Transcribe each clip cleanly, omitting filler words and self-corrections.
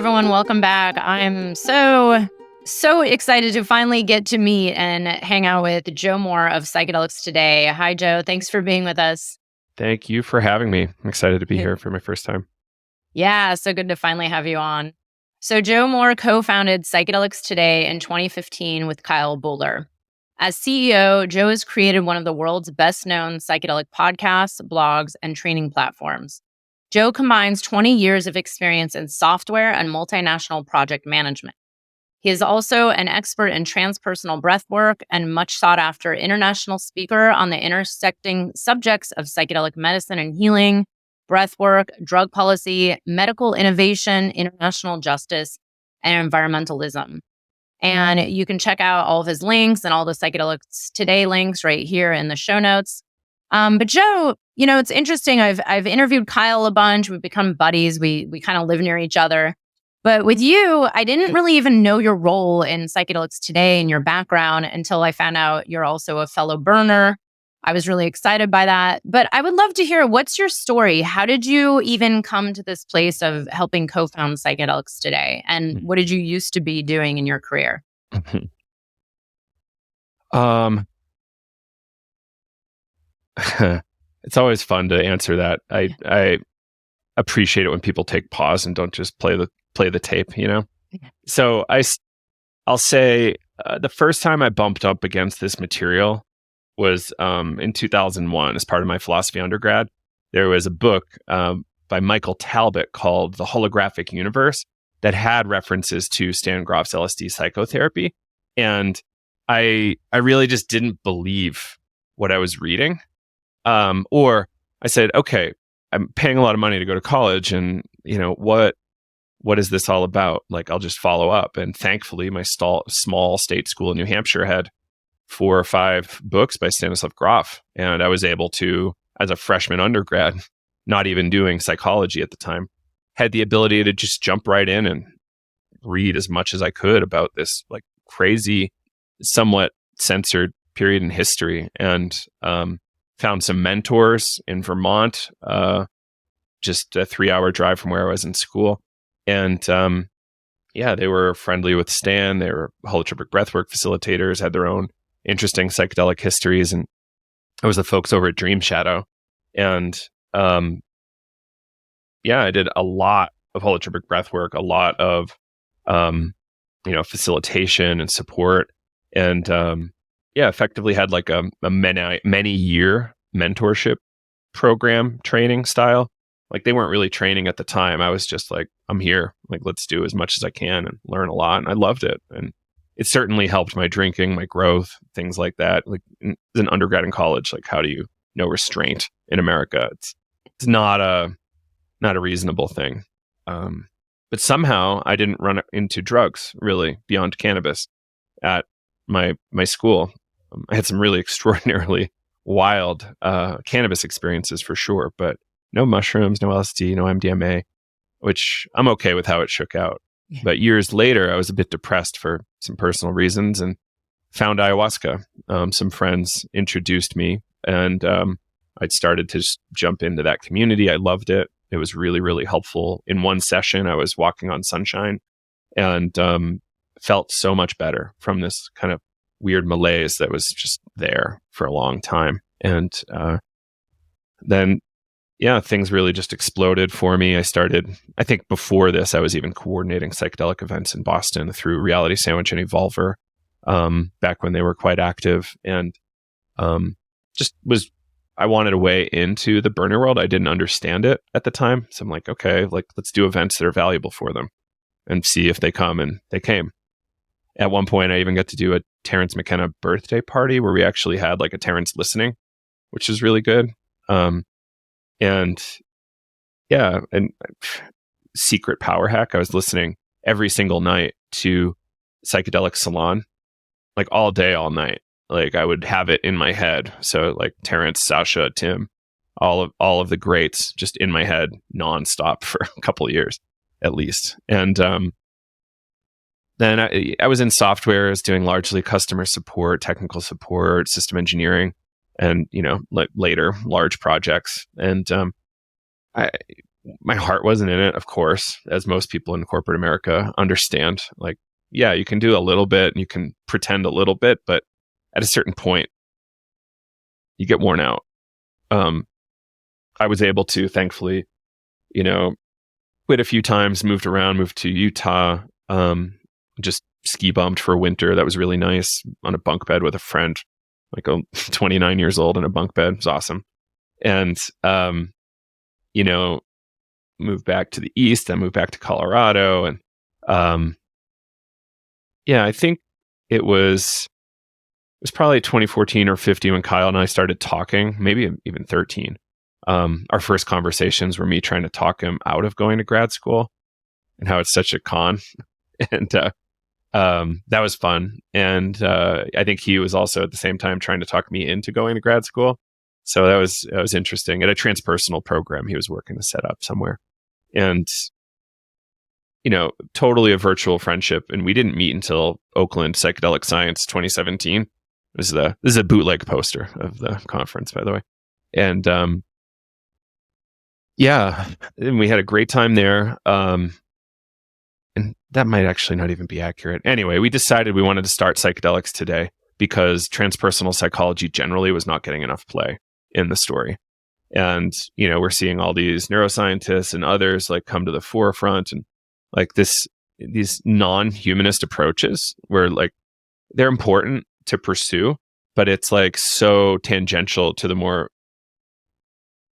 everyone. Welcome back. I'm so excited to finally get to meet and hang out with Joe Moore of Psychedelics Today. Hi, Joe. Thanks for being with us. Thank you for having me. I'm excited to be here for my first time. Yeah, so good to finally have you on. So Joe Moore co-founded Psychedelics Today in 2015 with Kyle Buller. As CEO, Joe has created one of the world's best-known psychedelic podcasts, blogs, and training platforms. Joe combines 20 years of experience in software and multinational project management. He is also an expert in transpersonal breathwork and much sought-after international speaker on the intersecting subjects of psychedelic medicine and healing, breathwork, drug policy, medical innovation, international justice, and environmentalism. And you can check out all of his links and all the Psychedelics Today links right here in the show notes. But Joe, it's interesting. I've interviewed Kyle a bunch. We've become buddies. We kind of live near each other. But with you, I didn't really even know your role in Psychedelics Today and your background until I found out you're also a fellow burner. I was really excited by that. But I would love to hear, what's your story? How did you even come to this place of helping co-found Psychedelics Today? And what did you used to be doing in your career? It's always fun to answer that. I appreciate it when people take pause and don't just play the tape, So I'll say the first time I bumped up against this material was in 2001 as part of my philosophy undergrad. There was a book by Michael Talbot called The Holographic Universe that had references to Stan Grof's LSD psychotherapy. And I really just didn't believe what I was reading. Or I said, okay, I'm paying a lot of money to go to college, and what is this all about? Like, I'll just follow up. And thankfully, my small state school in New Hampshire had 4 or 5 books by Stanislav Grof, and I was able to, as a freshman undergrad, not even doing psychology at the time, had the ability to just jump right in and read as much as I could about this like crazy, somewhat censored period in history, and found some mentors in Vermont, just a 3-hour drive from where I was in school. And they were friendly with Stan. They were holotropic breathwork facilitators, had their own interesting psychedelic histories. And I was the folks over at Dream Shadow. And I did a lot of holotropic breathwork, a lot of facilitation and support. And effectively had like a many year mentorship program training style. Like, they weren't really training at the time. I was just like, I'm here. Like, let's do as much as I can and learn a lot. And I loved it. And it certainly helped my drinking, my growth, things like that. Like, as an undergrad in college, like, how do you know restraint in America? It's not a reasonable thing. But somehow I didn't run into drugs really beyond cannabis at my school. I had some really extraordinarily wild cannabis experiences for sure, but no mushrooms, no LSD, no MDMA, which I'm okay with how it shook out. Yeah. But years later, I was a bit depressed for some personal reasons and found ayahuasca. Some friends introduced me, and I'd started to just jump into that community. I loved it. It was really, really helpful. In one session, I was walking on sunshine and felt so much better from this kind of weird malaise that was just there for a long time. And then things really just exploded for me. I think before this, I was even coordinating psychedelic events in Boston through Reality Sandwich and Evolver, back when they were quite active. And I wanted a way into the burner world. I didn't understand it at the time. So I'm like, okay, let's do events that are valuable for them and see if they come. And they came. At one point, I even got to do a Terrence McKenna birthday party where we actually had like a Terrence listening, which was really good. And secret power hack. I was listening every single night to Psychedelic Salon, like all day, all night. Like, I would have it in my head. So like Terrence, Sasha, Tim, all of the greats just in my head nonstop for a couple of years at least. And then I was in software. I was doing largely customer support, technical support, system engineering, and later large projects. And my heart wasn't in it, of course, as most people in corporate America understand. Like, yeah, you can do a little bit and you can pretend a little bit, but at a certain point, you get worn out. I was able to, thankfully, quit a few times, moved around, moved to Utah, just ski bumped for a winter. That was really nice, on a bunk bed with a friend, like 29 years old in a bunk bed. It was awesome. And, moved back to the East, then moved back to Colorado. And I think it was probably 2014 or 15 when Kyle and I started talking, maybe even 13. Our first conversations were me trying to talk him out of going to grad school and how it's such a con. And that was fun. And I think he was also at the same time trying to talk me into going to grad school. So that was interesting. At a transpersonal program he was working to set up somewhere. And, totally a virtual friendship. And we didn't meet until Oakland Psychedelic Science 2017. This is a bootleg poster of the conference, by the way. And and we had a great time there. And that might actually not even be accurate. Anyway, we decided we wanted to start Psychedelics Today because transpersonal psychology generally was not getting enough play in the story. And, we're seeing all these neuroscientists and others like come to the forefront, and like these non-humanist approaches where like they're important to pursue, but it's like so tangential to the more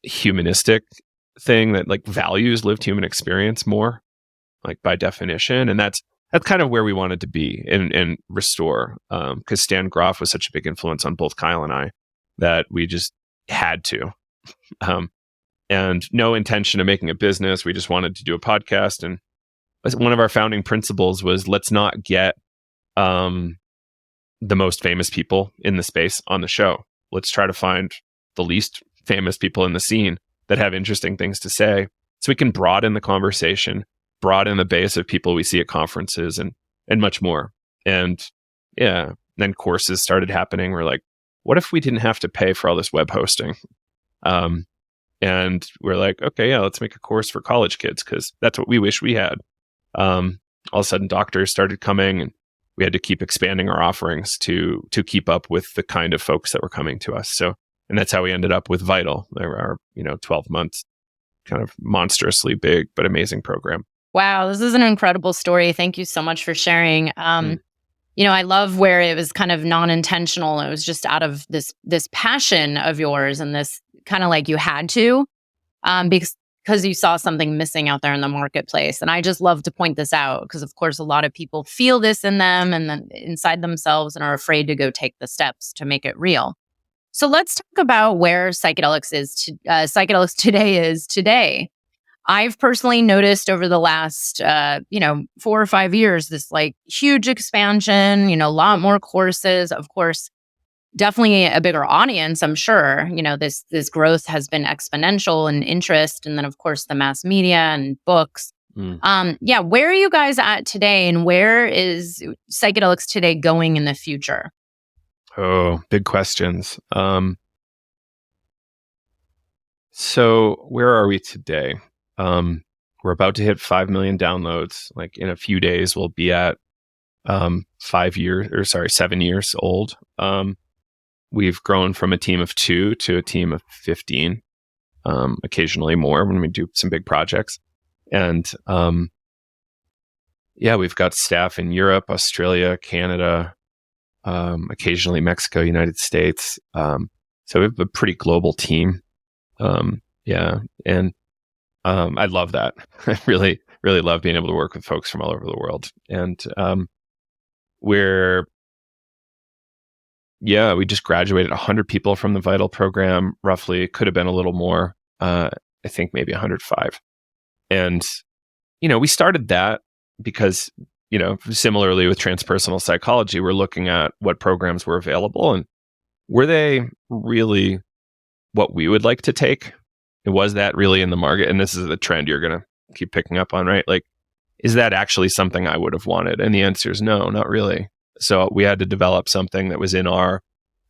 humanistic thing that like values lived human experience more, like by definition. And that's kind of where we wanted to be and restore, because Stan Groff was such a big influence on both Kyle and I that we just had to. And no intention of making a business. We just wanted to do a podcast. And one of our founding principles was, let's not get the most famous people in the space on the show. Let's try to find the least famous people in the scene that have interesting things to say, so we can broaden the conversation, broaden the base of people we see at conferences, and much more. And then courses started happening. We're like, what if we didn't have to pay for all this web hosting? And we're like, okay, let's make a course for college kids, because that's what we wish we had. All of a sudden doctors started coming, and we had to keep expanding our offerings to keep up with the kind of folks that were coming to us. So, and that's how we ended up with Vital. There are, 12 months, kind of monstrously big, but amazing program. Wow. This is an incredible story. Thank you so much for sharing. I love where it was kind of non-intentional. It was just out of this passion of yours, and this kind of like you had to, because you saw something missing out there in the marketplace. And I just love to point this out because, of course, a lot of people feel this in them and then inside themselves and are afraid to go take the steps to make it real. So let's talk about where Psychedelics Today is today. I've personally noticed over the last, 4 or 5 years, this like huge expansion, a lot more courses, of course, definitely a bigger audience, I'm sure. This growth has been exponential in interest. And then, of course, the mass media and books. Where are you guys at today, and where is Psychedelics Today going in the future? Oh, big questions. So where are we today? We're about to hit 5 million downloads. Like in a few days, we'll be at 7 years old. We've grown from a team of 2 to a team of 15, occasionally more when we do some big projects. And we've got staff in Europe, Australia, Canada, occasionally Mexico, United States. So we have a pretty global team. And I love that. I really, really love being able to work with folks from all over the world. And we just graduated 100 people from the Vital program, roughly. It could have been a little more. I think maybe 105. And, we started that because, similarly with transpersonal psychology, we're looking at what programs were available and were they really what we would like to take? Was that really in the market? And this is the trend you're going to keep picking up on, right? Like, is that actually something I would have wanted? And the answer is no, not really. So we had to develop something that was in our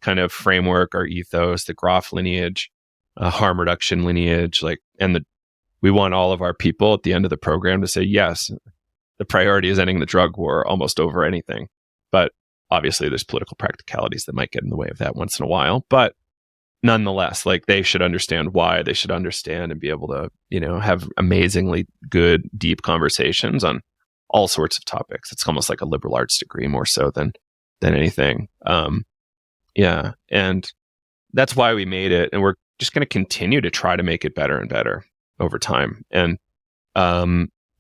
kind of framework, our ethos, the Groff lineage, harm reduction lineage, and the we want all of our people at the end of the program to say, yes, the priority is ending the drug war almost over anything. But obviously there's political practicalities that might get in the way of that once in a while. But nonetheless, like, they should understand why. They should understand and be able to, have amazingly good, deep conversations on all sorts of topics. It's almost like a liberal arts degree more so than anything. Yeah. And that's why we made it. And we're just going to continue to try to make it better and better over time. And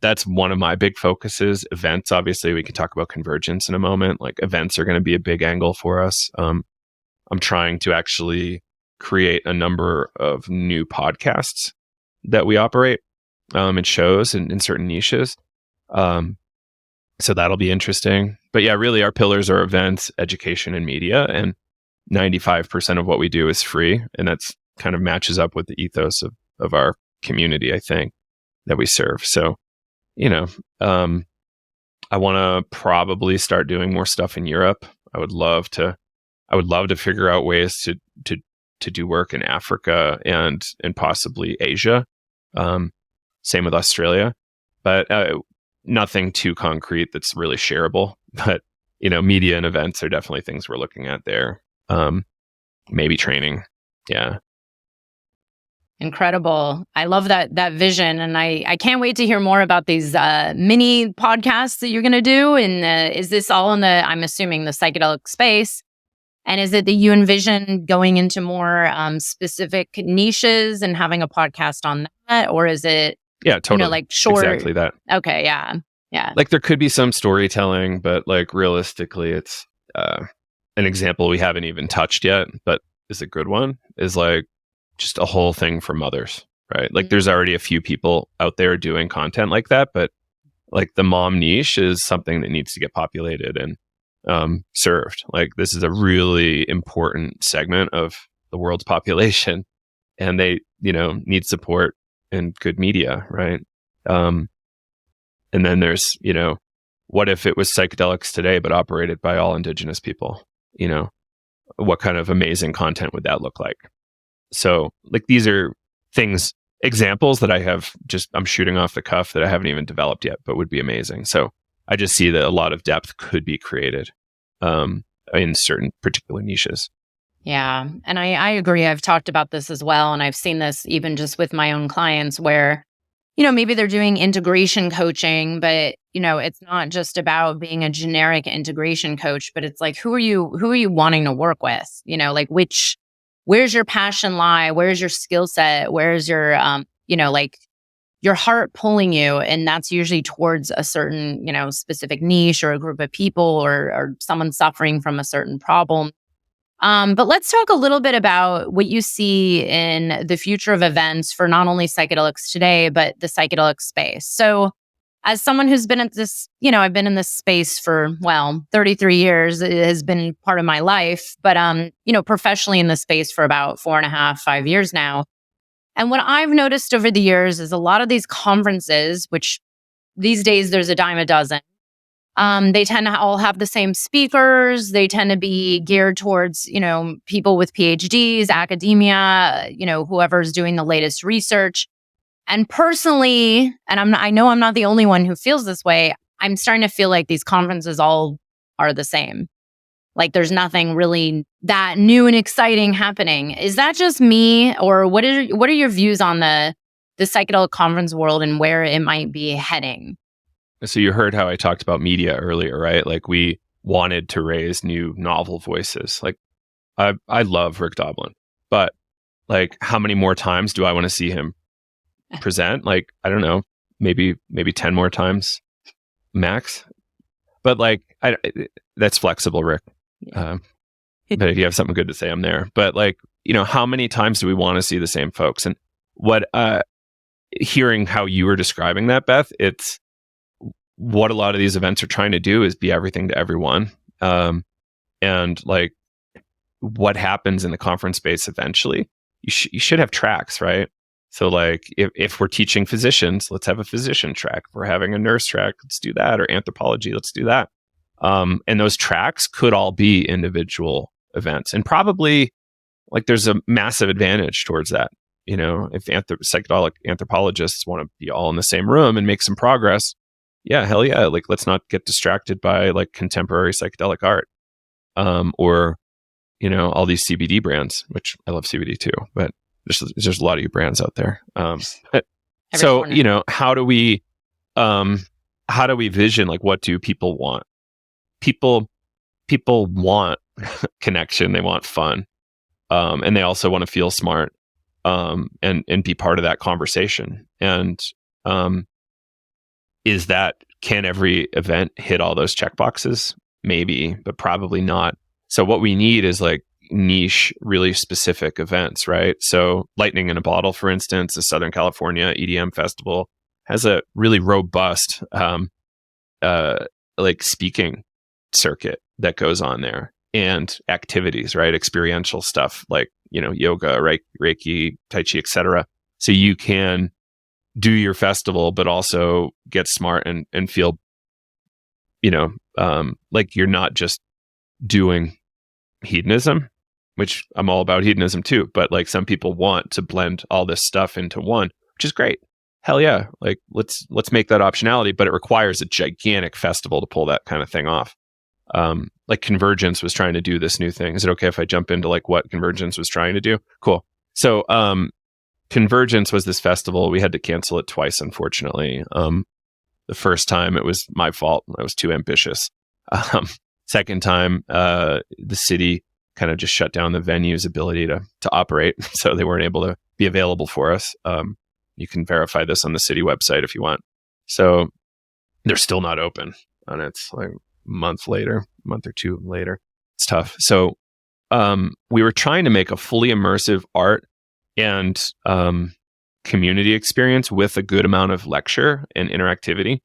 that's one of my big focuses. Events, obviously, we can talk about convergence in a moment. Like, events are going to be a big angle for us. I'm trying to actually create a number of new podcasts that we operate and shows in certain niches. So that'll be interesting. But yeah, really our pillars are events, education, and media. And 95% of what we do is free. And that's kind of matches up with the ethos of our community, I think, that we serve. So, I want to probably start doing more stuff in Europe. I would love to figure out ways to do work in Africa and possibly Asia. Same with Australia, but nothing too concrete that's really shareable. But media and events are definitely things we're looking at there. Maybe training. Yeah. Incredible. I love that vision. And I can't wait to hear more about these mini podcasts that you're going to do. And is this all in I'm assuming, the psychedelic space? And is it that you envision going into more specific niches and having a podcast on that? Or is it, yeah, totally, like short? Exactly that. Okay. Yeah. Yeah. Like, there could be some storytelling, but like, realistically, it's an example we haven't even touched yet, but is a good one, is like just a whole thing for mothers, right? Like, there's already a few people out there doing content like that, but like, the mom niche is something that needs to get populated and served. Like, this is a really important segment of the world's population, and they, need support and good media, right? And then there's, what if it was Psychedelics Today, but operated by all Indigenous people? What kind of amazing content would that look like? So, like, these are examples that I'm shooting off the cuff that I haven't even developed yet, but would be amazing. So I just see that a lot of depth could be created in certain particular niches. Yeah. And I agree. I've talked about this as well. And I've seen this even just with my own clients where, maybe they're doing integration coaching, but, it's not just about being a generic integration coach, but it's like, who are you wanting to work with? Like, where's your passion lie? Where's your skill set? Where's your, like, your heart pulling you? And that's usually towards a certain, specific niche or a group of people or someone suffering from a certain problem. But let's talk a little bit about what you see in the future of events for not only Psychedelics Today, but the psychedelic space. So as someone who's been at this, I've been in this space for, 33 years. It has been part of my life, but, professionally in this space for about 4.5, 5 years now. And what I've noticed over the years is a lot of these conferences, which these days there's a dime a dozen, they tend to all have the same speakers. They tend to be geared towards, people with PhDs, academia, whoever's doing the latest research. And personally, and I know I'm not the only one who feels this way, I'm starting to feel like these conferences all are the same. Like, there's nothing really that new and exciting happening. Is that just me, or what are your views on the psychedelic conference world and where it might be heading? So you heard how I talked about media earlier, right? Like, we wanted to raise new novel voices. Like, I love Rick Doblin, but like, how many more times do I want to see him present? Like, I don't know, maybe 10 more times max. But like, that's flexible, Rick. But if you have something good to say, I'm there. But like, how many times do we want to see the same folks? And what, hearing how you were describing that, Beth, it's what a lot of these events are trying to do is be everything to everyone. And like, what happens in the conference space eventually, you should have tracks, right? So like, if we're teaching physicians, let's have a physician track. If we're having a nurse track, let's do that. Or anthropology, let's do that. And those tracks could all be individual events. And probably like, there's a massive advantage towards that. if psychedelic anthropologists want to be all in the same room and make some progress, yeah, hell yeah. Like, let's not get distracted by like contemporary psychedelic art, or, all these CBD brands, which I love CBD too, but there's a lot of you brands out there. So, how do we vision, like, what do people want? People want connection. They want fun. And they also want to feel smart, and be part of that conversation. And can every event hit all those check boxes? Maybe, but probably not. So what we need is like niche, really specific events, right? So Lightning in a Bottle, for instance, the Southern California EDM festival, has a really robust like speaking circuit that goes on there, and activities, right? Experiential stuff like, yoga, Reiki, Tai Chi, etc. So you can do your festival, but also get smart and feel, like you're not just doing hedonism, which I'm all about hedonism too. But like, some people want to blend all this stuff into one, which is great. Hell yeah. Like, let's make that optionality, but it requires a gigantic festival to pull that kind of thing off. Like Convergence was trying to do this new thing. Is it okay if I jump into like what Convergence was trying to do? Cool. So, Convergence was this festival. We had to cancel it twice, unfortunately. The first time it was my fault. I was too ambitious. Second time, the city kind of just shut down the venue's ability to operate. So they weren't able to be available for us. You can verify this on the city website if you want. So they're still not open. And it's like a month or two later. It's tough. So we were trying to make a fully immersive art and community experience with a good amount of lecture and interactivity.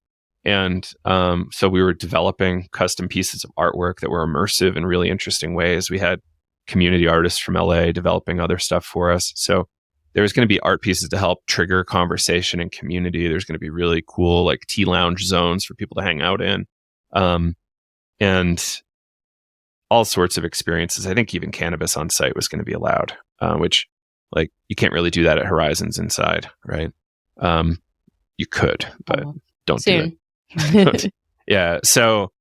And so we were developing custom pieces of artwork that were immersive in really interesting ways. We had community artists from LA developing other stuff for us. So there was going to be art pieces to help trigger conversation and community. There's going to be really cool like tea lounge zones for people to hang out in. And all sorts of experiences. I think even cannabis on site was going to be allowed, which like you can't really do that at Horizons inside, right? You could, but don't soon. Do it. Yeah. So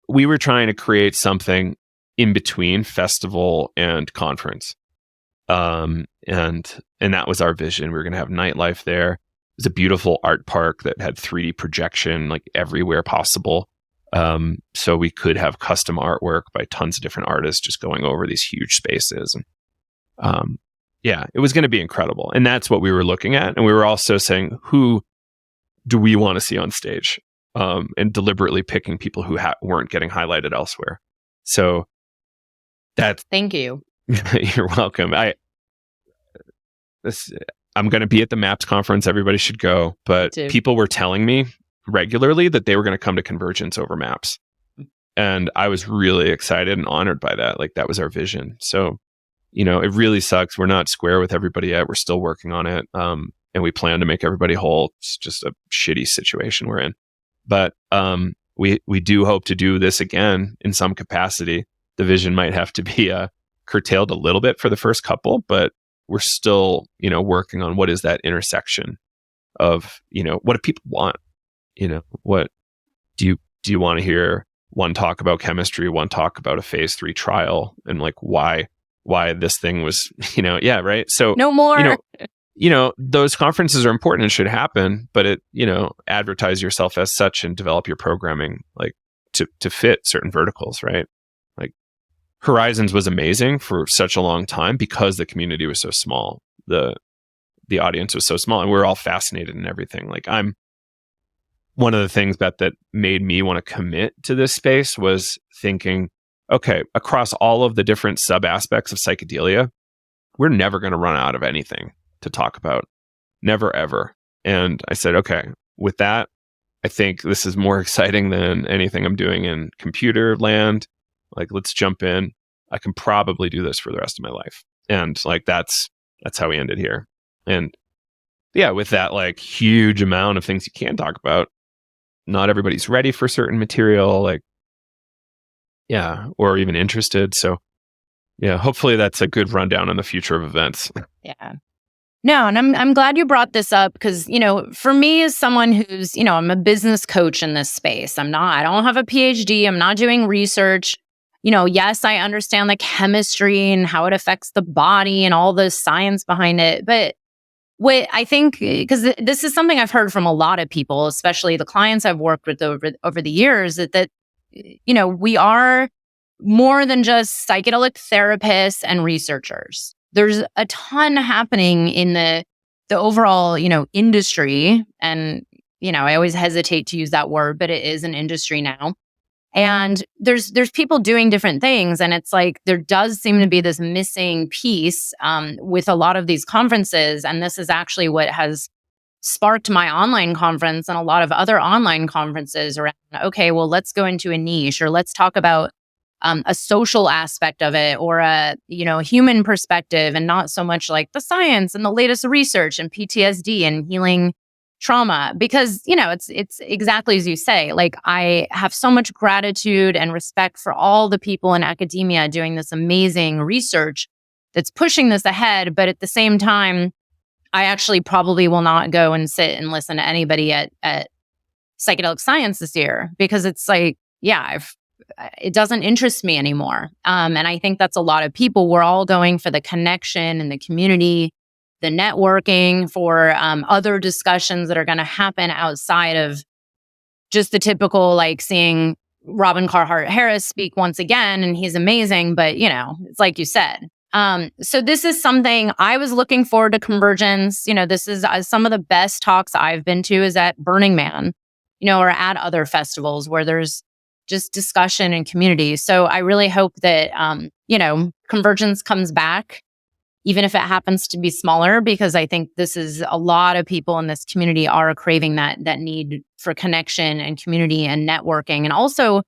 we were trying to create something in between festival and conference. And that was our vision. We were going to have nightlife there. It was a beautiful art park that had 3D projection like everywhere possible. So we could have custom artwork by tons of different artists just going over these huge spaces. And yeah, it was going to be incredible. And that's what we were looking at. And we were also saying, who do we want to see on stage? And deliberately picking people who weren't getting highlighted elsewhere. So that's... Thank you. You're welcome. I'm going to be at the MAPS conference. Everybody should go. But people were telling me regularly that they were going to come to Convergence over MAPS. And I was really excited and honored by that. Like, that was our vision. So, it really sucks. We're not square with everybody yet. We're still working on it. And we plan to make everybody whole. It's just a shitty situation we're in. But we do hope to do this again in some capacity. The vision might have to be curtailed a little bit for the first couple, but we're still, working on what is that intersection of, what do people want? What do you want to hear? One talk about chemistry, one talk about a phase 3 trial, and like why this thing was, yeah, right. So no more. Those conferences are important and should happen, but advertise yourself as such and develop your programming like to fit certain verticals, right? Like Horizons was amazing for such a long time because the community was so small. The audience was so small, and we're all fascinated in everything. Like, one of the things that made me want to commit to this space was thinking, okay, across all of the different sub aspects of psychedelia, we're never going to run out of anything to talk about. Never, ever. And I said, okay, with that, I think this is more exciting than anything I'm doing in computer land. Like, let's jump in. I can probably do this for the rest of my life. And like, that's how we ended here. And yeah, with that like huge amount of things you can talk about, not everybody's ready for certain material, like, yeah, or even interested. So Yeah, hopefully that's a good rundown on the future of events. Yeah. No, and I'm glad you brought this up because, for me as someone who's, I'm a business coach in this space. I don't have a PhD. I'm not doing research. Yes, I understand the chemistry and how it affects the body and all the science behind it. But what I think, because this is something I've heard from a lot of people, especially the clients I've worked with over the years, that we are more than just psychedelic therapists and researchers. There's a ton happening in the overall, industry. And, I always hesitate to use that word, but it is an industry now. And there's people doing different things. And it's like, there does seem to be this missing piece with a lot of these conferences. And this is actually what has sparked my online conference and a lot of other online conferences around, okay, well, let's go into a niche, or let's talk about a social aspect of it, or a human perspective, and not so much like the science and the latest research and PTSD and healing trauma. Because it's exactly as you say. Like, I have so much gratitude and respect for all the people in academia doing this amazing research that's pushing this ahead. But at the same time, I actually probably will not go and sit and listen to anybody at Psychedelic Science this year, because it's like, yeah, it doesn't interest me anymore. And I think that's a lot of people. We're all going for the connection and the community, the networking, for other discussions that are going to happen outside of just the typical, like seeing Robin Carhart Harris speak once again, and he's amazing. But, it's like you said. So this is something I was looking forward to. Convergence. This is some of the best talks I've been to is at Burning Man, or at other festivals where there's just discussion and community. So I really hope that, Convergence comes back, even if it happens to be smaller, because I think this is a lot of people in this community are craving that need for connection and community and networking, and also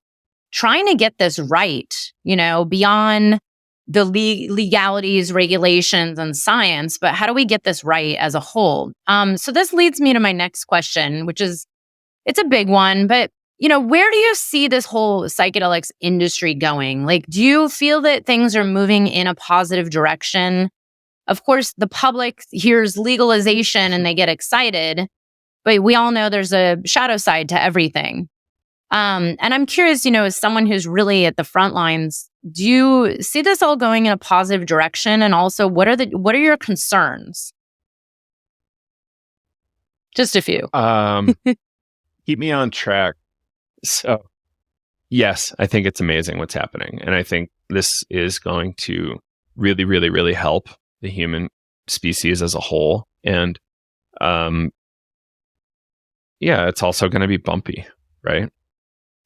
trying to get this right, beyond the legalities, regulations, and science. But how do we get this right as a whole? So this leads me to my next question, which is, it's a big one, but where do you see this whole psychedelics industry going? Like, do you feel that things are moving in a positive direction? Of course, the public hears legalization and they get excited, but we all know there's a shadow side to everything. And I'm curious, as someone who's really at the front lines, do you see this all going in a positive direction? And also, what are your concerns? Just a few. Keep me on track. So, yes, I think it's amazing what's happening. And I think this is going to really, really, really help the human species as a whole. And it's also going to be bumpy, right?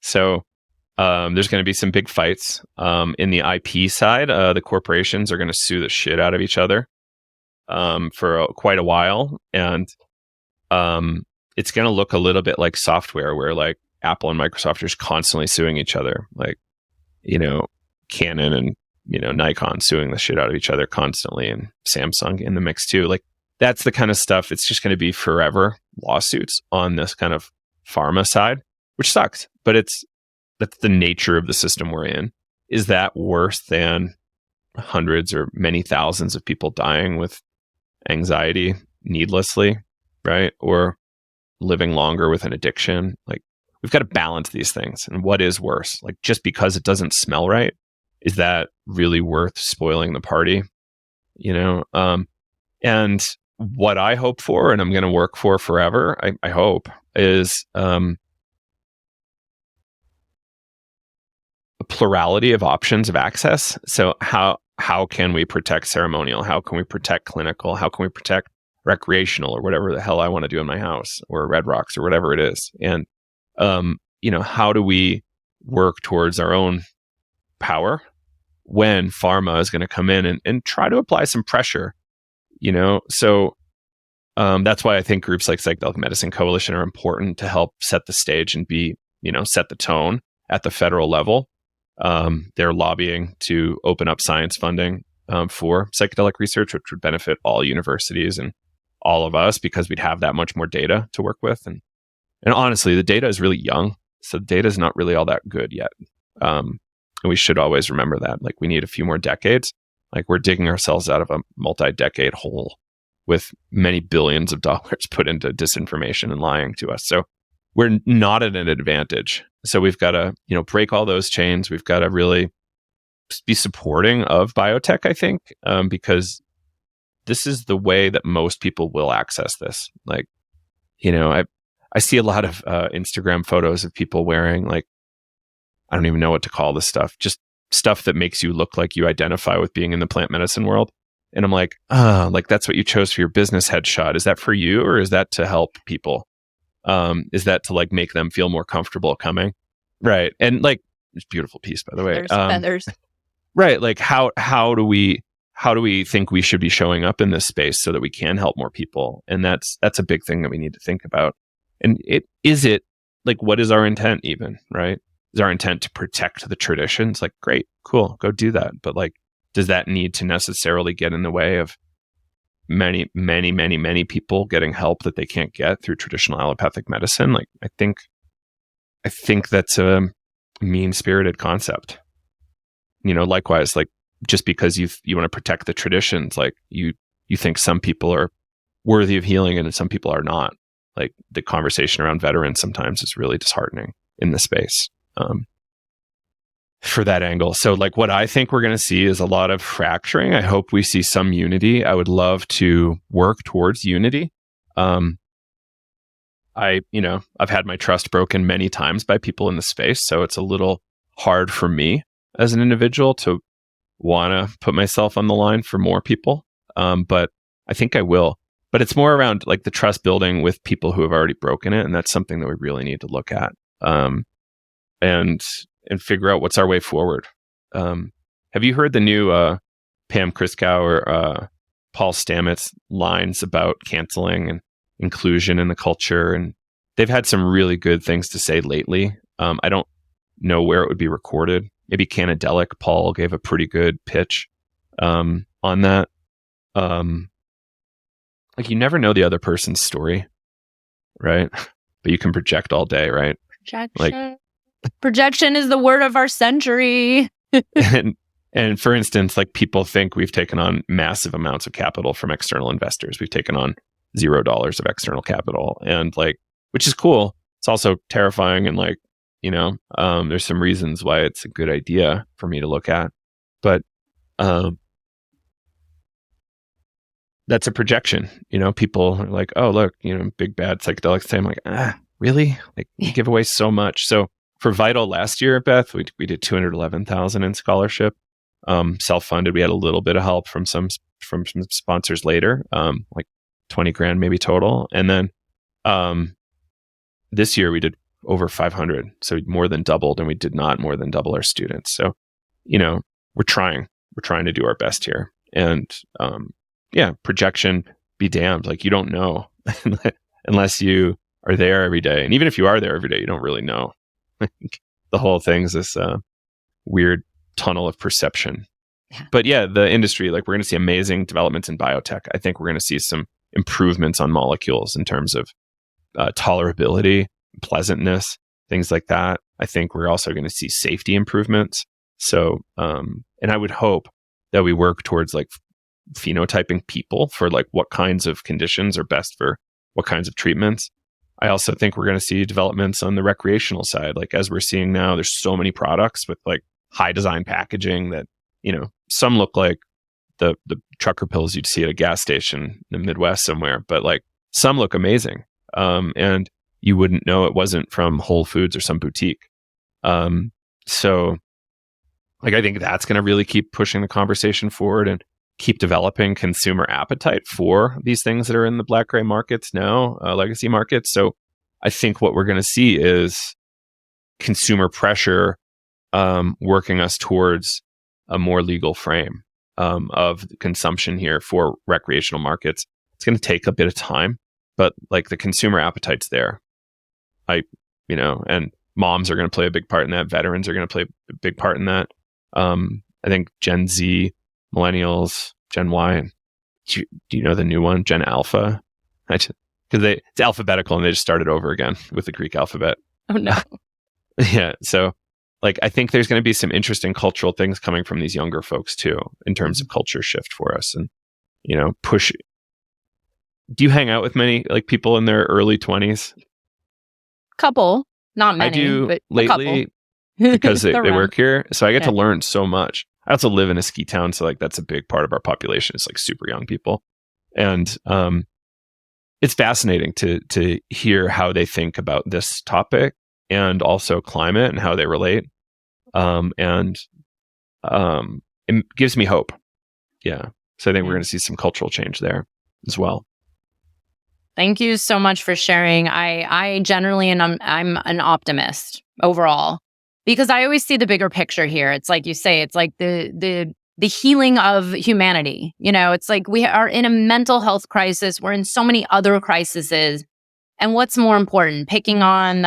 So there's going to be some big fights. In the IP side, the corporations are going to sue the shit out of each other for quite a while. And it's going to look a little bit like software, where like Apple and Microsoft are just constantly suing each other, like, Canon and, Nikon suing the shit out of each other constantly, and Samsung in the mix too. Like, that's the kind of stuff. It's just going to be forever lawsuits on this kind of pharma side, which sucks, but that's the nature of the system we're in. Is that worse than hundreds or many thousands of people dying with anxiety needlessly, right? Or living longer with an addiction? Like, we've got to balance these things. And what is worse? Like, just because it doesn't smell right, is that really worth spoiling the party? And what I hope for, and I'm going to work for forever, I hope, is a plurality of options of access. So how can we protect ceremonial? How can we protect clinical? How can we protect recreational, or whatever the hell I want to do in my house, or Red Rocks, or whatever it is? And how do we work towards our own power when pharma is going to come in and try to apply some pressure? So that's why I think groups like Psychedelic Medicine Coalition are important to help set the stage and set the tone at the federal level. They're lobbying to open up science funding for psychedelic research, which would benefit all universities and all of us, because we'd have that much more data to work with. And honestly, the data is really young, so the data is not really all that good yet. And we should always remember that. Like, we need a few more decades. Like, we're digging ourselves out of a multi-decade hole with many billions of dollars put into disinformation and lying to us. So we're not at an advantage. So we've got to, break all those chains. We've got to really be supporting of biotech, I think, because this is the way that most people will access this. Like, I see a lot of Instagram photos of people wearing, like, I don't even know what to call this stuff, just stuff that makes you look like you identify with being in the plant medicine world. And I'm like, like, that's what you chose for your business headshot. Is that for you, or is that to help people? Is that to, like, make them feel more comfortable coming? Right. And, like, it's a beautiful piece, by the way. There's feathers. Right. Like, how do we think we should be showing up in this space so that we can help more people? And that's a big thing that we need to think about. And is it like, what is our intent even, right? Is our intent to protect the traditions? Like, great, cool, go do that. But, like, does that need to necessarily get in the way of many, many, many, many people getting help that they can't get through traditional allopathic medicine? Like, I think that's a mean-spirited concept. Likewise, like, just because you want to protect the traditions, like, you think some people are worthy of healing and some people are not. Like, the conversation around veterans sometimes is really disheartening in the space for that angle. So, like, what I think we're going to see is a lot of fracturing. I hope we see some unity. I would love to work towards unity. I've had my trust broken many times by people in the space, so it's a little hard for me as an individual to want to put myself on the line for more people. But I think I will. But it's more around, like, the trust building with people who have already broken it. And that's something that we really need to look at and figure out what's our way forward. Have you heard the new Pam Kriskow or Paul Stamets lines about canceling and inclusion in the culture? And they've had some really good things to say lately. I don't know where it would be recorded. Maybe Psychedelic. Paul gave a pretty good pitch on that. Like, you never know the other person's story, right? But you can project all day, right? Projection is the word of our century. and for instance, like, people think we've taken on massive amounts of capital from external investors. We've taken on $0 of external capital, and, like, which is cool. It's also terrifying, and, like, there's some reasons why it's a good idea for me to look at, but that's a projection. People are like, oh, look, big bad psychedelics today. I'm like, really? Like, we give away so much. So for Vital last year, Beth, we did $211,000 in scholarship, self-funded. We had a little bit of help from some sponsors later, like $20,000 maybe total. And then this year we did over 500, so more than doubled, and we did not more than double our students. So, we're trying to do our best here. And projection be damned. Like, you don't know unless you are there every day. And even if you are there every day, you don't really know. The whole thing's this weird tunnel of perception. Yeah. But yeah, the industry, like, we're going to see amazing developments in biotech. I think we're going to see some improvements on molecules in terms of tolerability, pleasantness, things like that. I think we're also going to see safety improvements. So, and I would hope that we work towards, like, phenotyping people for, like, what kinds of conditions are best for what kinds of treatments. I also think we're going to see developments on the recreational side. Like, as we're seeing now, there's so many products with, like, high design packaging that, some look like the trucker pills you'd see at a gas station in the Midwest somewhere, but, like, some look amazing. And you wouldn't know it wasn't from Whole Foods or some boutique. So, like, I think that's going to really keep pushing the conversation forward and keep developing consumer appetite for these things that are in the black-gray markets now, legacy markets. So I think what we're going to see is consumer pressure working us towards a more legal frame of consumption here for recreational markets. It's going to take a bit of time, but, like, the consumer appetite's there. And moms are going to play a big part in that. Veterans are going to play a big part in that. I think Gen Z, millennials, Gen Y. Do you know the new one, Gen Alpha? Because it's alphabetical and they just started over again with the Greek alphabet. Oh no. Yeah. So like, I think there's going to be some interesting cultural things coming from these younger folks too, in terms of culture shift for us, and push. Do you hang out with many like people in their early 20s? Couple, not I many, do but lately a couple. because they Around. work here, so I get Yeah. to learn so much. I also live in a ski town, so like that's a big part of our population. It's like super young people, and it's fascinating to hear how they think about this topic and also climate and how they relate. And it gives me hope. Yeah. So I think we're going to see some cultural change there as well. Thank you so much for sharing. I generally, and I'm an optimist overall, because I always see the bigger picture here. It's like you say, it's like the healing of humanity. It's like we are in a mental health crisis. We're in so many other crises. And what's more important? Picking on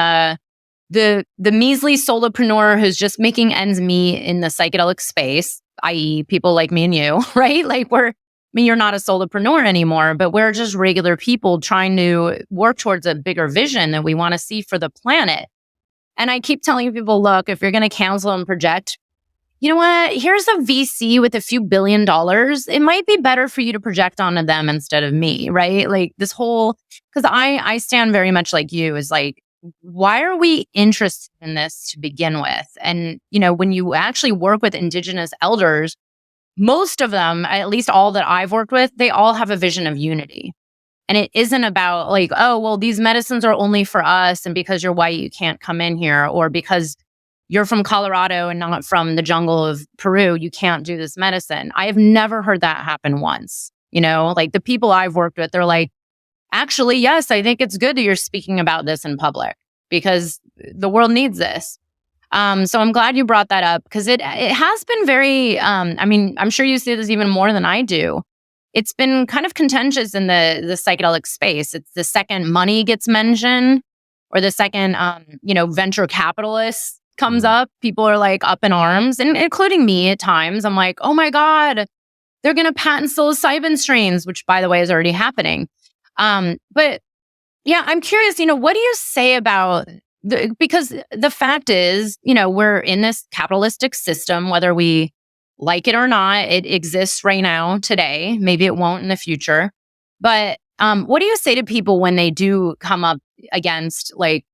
the measly solopreneur who's just making ends meet in the psychedelic space, i.e., people like me and you, right? Like you're not a solopreneur anymore, but we're just regular people trying to work towards a bigger vision that we want to see for the planet. And I keep telling people, look, if you're going to cancel and project, you know what? Here's a VC with a few $1 billion. It might be better for you to project onto them instead of me, right? Like this whole, because I stand very much like you, is like, why are we interested in this to begin with? And, when you actually work with indigenous elders, most of them, at least all that I've worked with, they all have a vision of unity. And it isn't about like, oh, well, these medicines are only for us, and because you're white, you can't come in here, or because you're from Colorado and not from the jungle of Peru, you can't do this medicine. I have never heard that happen once. Like the people I've worked with, they're like, actually, yes, I think it's good that you're speaking about this in public because the world needs this. So I'm glad you brought that up, because it has been very, I'm sure you see this even more than I do. It's been kind of contentious in the psychedelic space. It's the second money gets mentioned, or the second, venture capitalists comes up, people are like up in arms, and including me at times. I'm like, oh my God, they're going to patent psilocybin strains, which by the way is already happening. But yeah, I'm curious, what do you say about because the fact is, we're in this capitalistic system, whether we like it or not. It exists right now today. Maybe it won't in the future. But what do you say to people when they do come up against like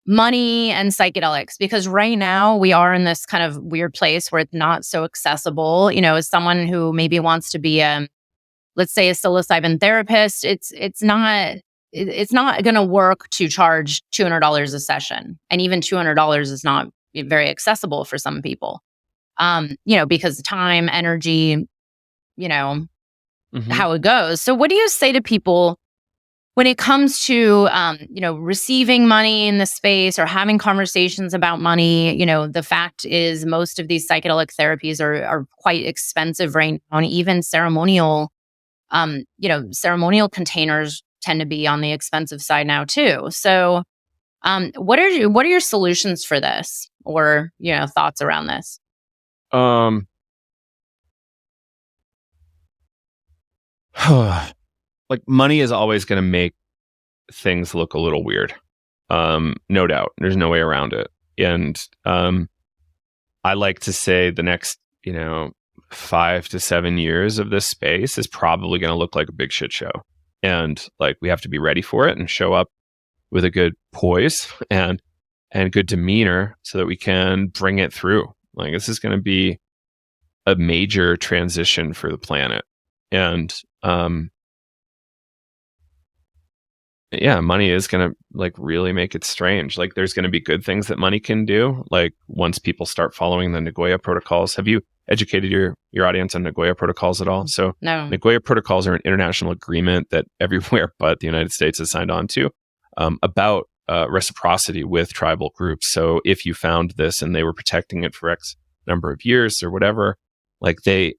money and psychedelics? Because right now we are in this kind of weird place where it's not so accessible. As someone who maybe wants to be let's say a psilocybin therapist, it's not going to work to charge $200 a session. And even $200 is not very accessible for some people. Because time, energy, how it goes. So what do you say to people when it comes to, receiving money in the space or having conversations about money? The fact is most of these psychedelic therapies are quite expensive right now. And even ceremonial containers tend to be on the expensive side now too. So, what are your solutions for this, or thoughts around this? Like money is always going to make things look a little weird. No doubt, there's no way around it. And I like to say the next 5 to 7 years of this space is probably going to look like a big shit show. And like we have to be ready for it and show up with a good poise and good demeanor so that we can bring it through. Like this is going to be a major transition for the planet. And money is going to like really make it strange. Like there's going to be good things that money can do. Like once people start following the Nagoya protocols. Have you educated your audience on Nagoya protocols at all? So No. Nagoya protocols are an international agreement that everywhere but the United States has signed on to about reciprocity with tribal groups. So if you found this and they were protecting it for X number of years or whatever, like they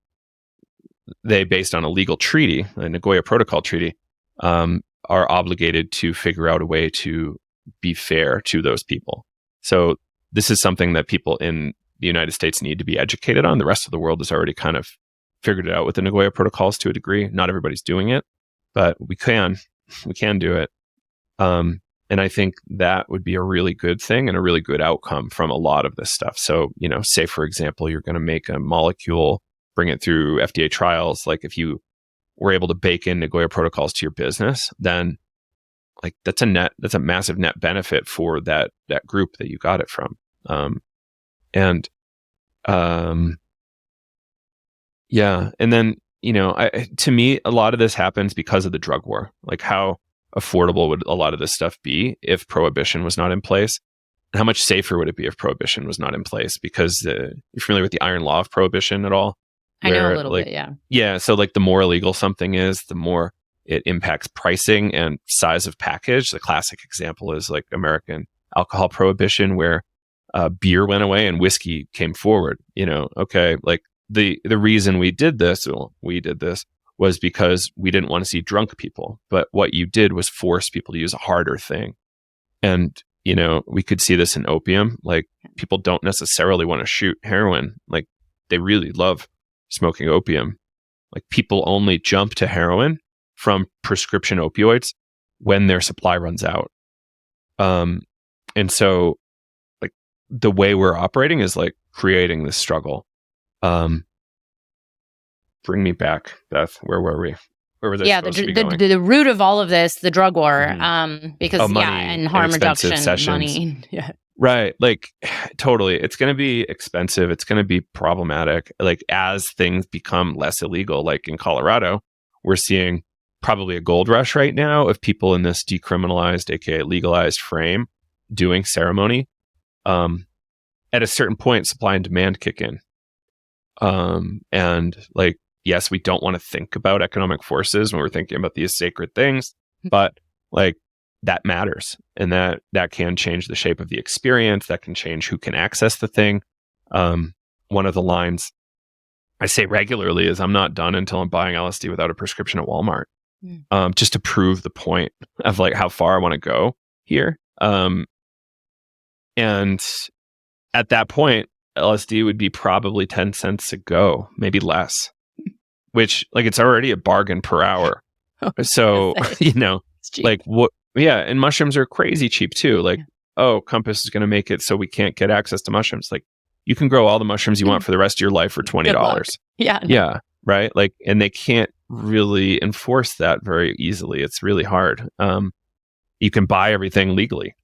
based on a legal treaty, the Nagoya Protocol Treaty, are obligated to figure out a way to be fair to those people. So this is something that people in the United States need to be educated on. The rest of the world has already kind of figured it out with the Nagoya protocols to a degree. Not everybody's doing it, but we can do it. And I think that would be a really good thing and a really good outcome from a lot of this stuff. So, say, for example, you're going to make a molecule, bring it through FDA trials. Like if you were able to bake in Nagoya protocols to your business, then like that's a massive net benefit for that group that you got it from. And yeah. And then, to me, a lot of this happens because of the drug war. Like how affordable would a lot of this stuff be if prohibition was not in place? And how much safer would it be if prohibition was not in place? Because you're familiar with the iron law of prohibition at all? I know a little bit, yeah. Yeah. So like the more illegal something is, the more it impacts pricing and size of package. The classic example is like American alcohol prohibition, where beer went away and whiskey came forward. Okay, like the reason we did this was because we didn't want to see drunk people. But what you did was force people to use a harder thing. And, we could see this in opium. Like people don't necessarily want to shoot heroin. Like they really love smoking opium. Like people only jump to heroin from prescription opioids when their supply runs out. And so like the way we're operating is like creating this struggle. Bring me back, Beth. Where were we? Where was I supposed to be going? The root of all of this, the drug war, because money and harm reduction, sessions. money. Yeah. Right. Like totally. It's going to be expensive. It's going to be problematic. Like as things become less illegal, like in Colorado, we're seeing probably a gold rush right now of people in this decriminalized, aka legalized frame doing ceremony. At a certain point, supply and demand kick in. And like, yes, we don't want to think about economic forces when we're thinking about these sacred things, but like that matters, and that can change the shape of the experience. That can change who can access the thing. One of the lines I say regularly is, "I'm not done until I'm buying LSD without a prescription at Walmart," just to prove the point of like how far I want to go here. And at that point, LSD would be probably 10 cents a go, maybe less, which like it's already a bargain per hour. So, like what? Yeah. And mushrooms are crazy cheap too. Like, Compass is going to make it so we can't get access to mushrooms. Like you can grow all the mushrooms you want for the rest of your life for $20. Yeah. No. Yeah. Right. Like, and they can't really enforce that very easily. It's really hard. You can buy everything legally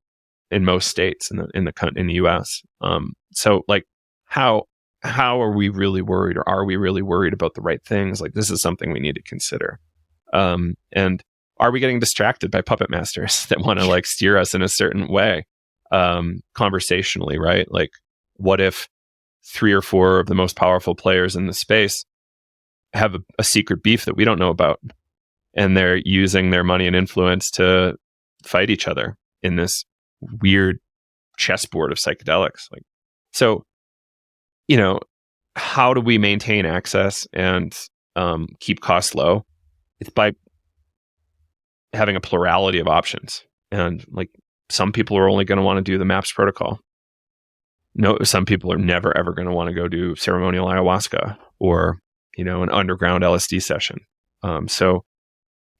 in most states in the US. So like, how are we really worried, or are we really worried about the right things? Like this is something we need to consider. And are we getting distracted by puppet masters that want to like steer us in a certain way, conversationally, right? Like what if 3 or 4 of the most powerful players in the space have a secret beef that we don't know about, and they're using their money and influence to fight each other in this weird chessboard of psychedelics? Like, so, how do we maintain access and keep costs low? It's by having a plurality of options. And like some people are only going to want to do the MAPS protocol. No, some people are never ever going to want to go do ceremonial ayahuasca or, an underground LSD session. So